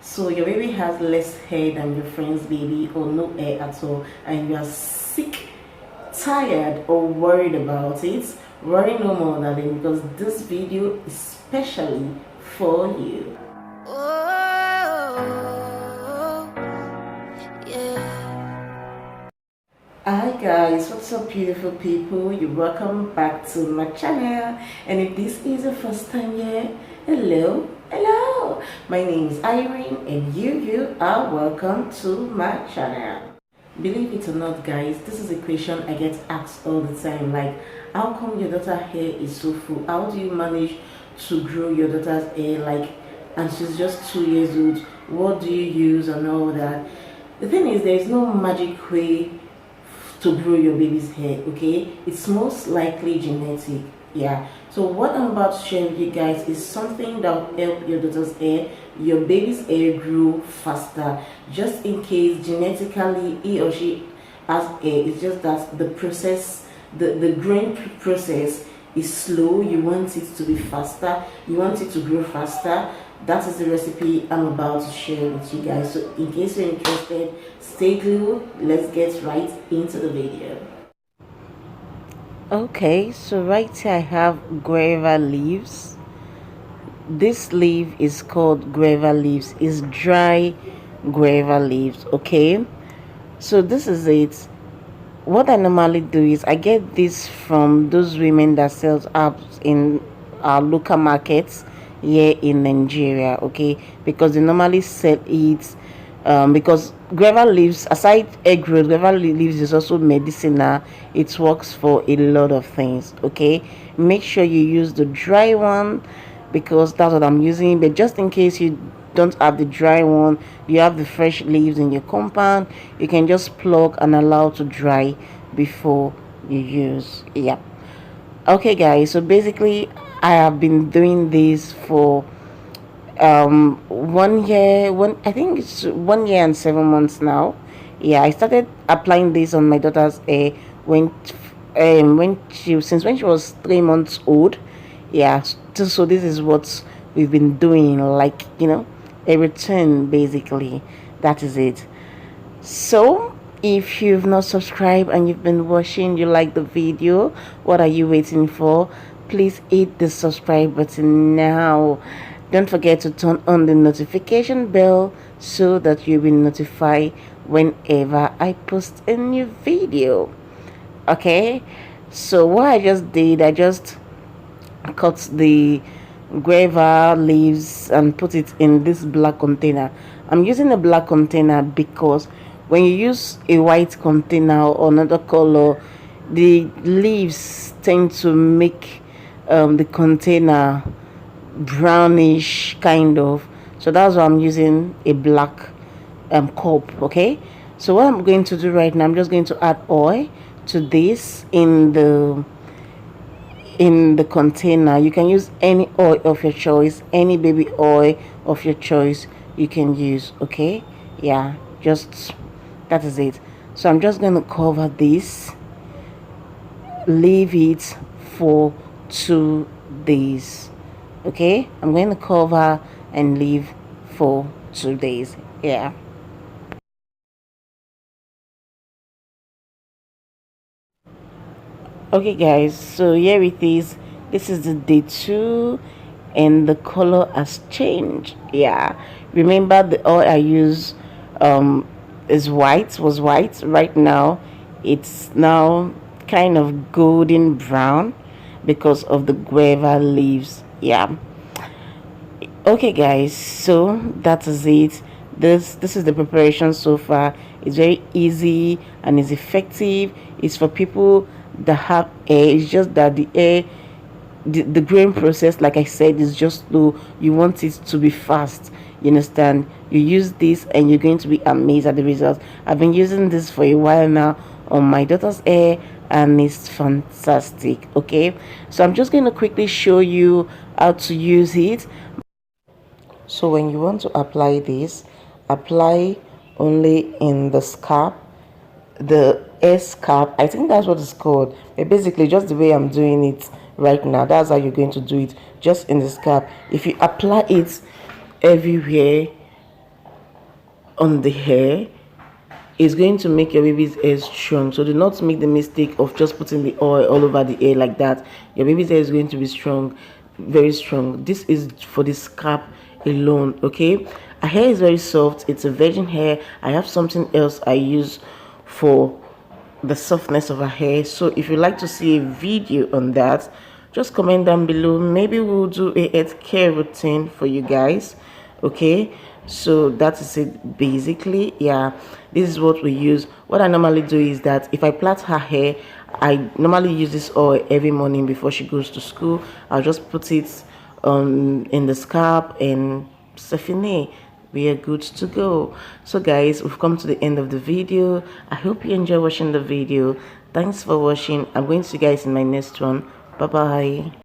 So your baby has less hair than your friend's baby or no hair at all, and you are sick, tired, or worried about it. Worry no more, darling, because this video is specially for you. Hi guys, what's up beautiful people? You're welcome back to my channel, and if this is your first time here, hello. My name is Irene, and you are welcome to my channel. Believe it or not guys, this is a question I get asked all the time, like how come your daughter's hair is so full? How do you manage to grow your daughter's hair, like, and she's just 2 years old? What do you use and all that? The thing is, there is no magic way to grow your baby's hair, okay? It's most likely genetic. Yeah, so what I'm about to share with you guys is something that will help your daughter's hair, your baby's hair, grow faster, just in case genetically he or she has hair. It's just that the process, the growing process is slow. You want it to be faster, you want it to grow faster. That is the recipe I'm about to share with you guys. So in case you're interested, stay glued. Let's get right into the video. Okay, so right here I have guava leaves. This leaf is called guava leaves. It's dry guava leaves. Okay, so this is it. What I normally do is I get this from those women that sells herbs in our local markets here in Nigeria, okay, because they normally sell it because guava leaves, aside egg root, guava leaves is also medicinal. It works for a lot of things. Okay, make sure you use the dry one because that's what I'm using, but just in case you don't have the dry one, you have the fresh leaves in your compound, you can just pluck and allow to dry before you use. Yeah, okay guys, so basically I have been doing this for 1 year, I think it's 1 year and 7 months now. Yeah, I started applying this on my daughter's hair when she was 3 months old. Yeah, so this is what we've been doing, like, a routine basically. That is it. So if you've not subscribed and you've been watching, you like the video, what are you waiting for? Please hit the subscribe button now. Don't forget to turn on the notification bell so that you'll be notified whenever I post a new video. Okay, so what I just did, I just cut the guava leaves and put it in this black container. I'm using a black container because when you use a white container or another color, the leaves tend to make the container brownish kind of. So that's why I'm using a black cup. Okay, so what I'm going to do right now, I'm just going to add oil to this in the container. You can use any oil of your choice, any baby oil of your choice you can use. Okay, yeah, just that is it. So I'm just going to cover this, leave it for 2 days. Okay, I'm going to cover and leave for 2 days. Yeah, okay guys, so here it is. This is the day 2 and the color has changed. Yeah, remember the oil I use was white. Right now it's now kind of golden brown because of the guava leaves. Yeah, okay guys, so that is it. This is the preparation so far. It's very easy and it's effective. It's for people that have hair. It's just that the hair, the growing process, like I said, is just slow. You want it to be fast, you understand? You use this and you're going to be amazed at the results. I've been using this for a while now on my daughter's hair and it's fantastic. Okay, so I'm just going to quickly show you how to use it. So when you want to apply this, apply only in the scalp, the hair scalp. I think that's what it's called, but basically just the way I'm doing it right now, that's how you're going to do it, just in the scalp. If you apply it everywhere, on the hair is going to make your baby's hair strong. So do not make the mistake of just putting the oil all over the hair like that. Your baby's hair is going to be strong, very strong. This is for the scalp alone. Okay, her hair is very soft. It's a virgin hair. I have something else I use for the softness of her hair. So if you'd like to see a video on that, just comment down below. Maybe we'll do a head care routine for you guys. Okay, so that is it basically. Yeah, this is what we use. What I normally do is that if I plait her hair, I normally use this oil every morning before she goes to school. I'll just put it in the scalp and c'est we are good to go. So guys, we've come to the end of the video. I hope you enjoy watching the video. Thanks for watching. I'm going to see you guys in my next one. Bye bye.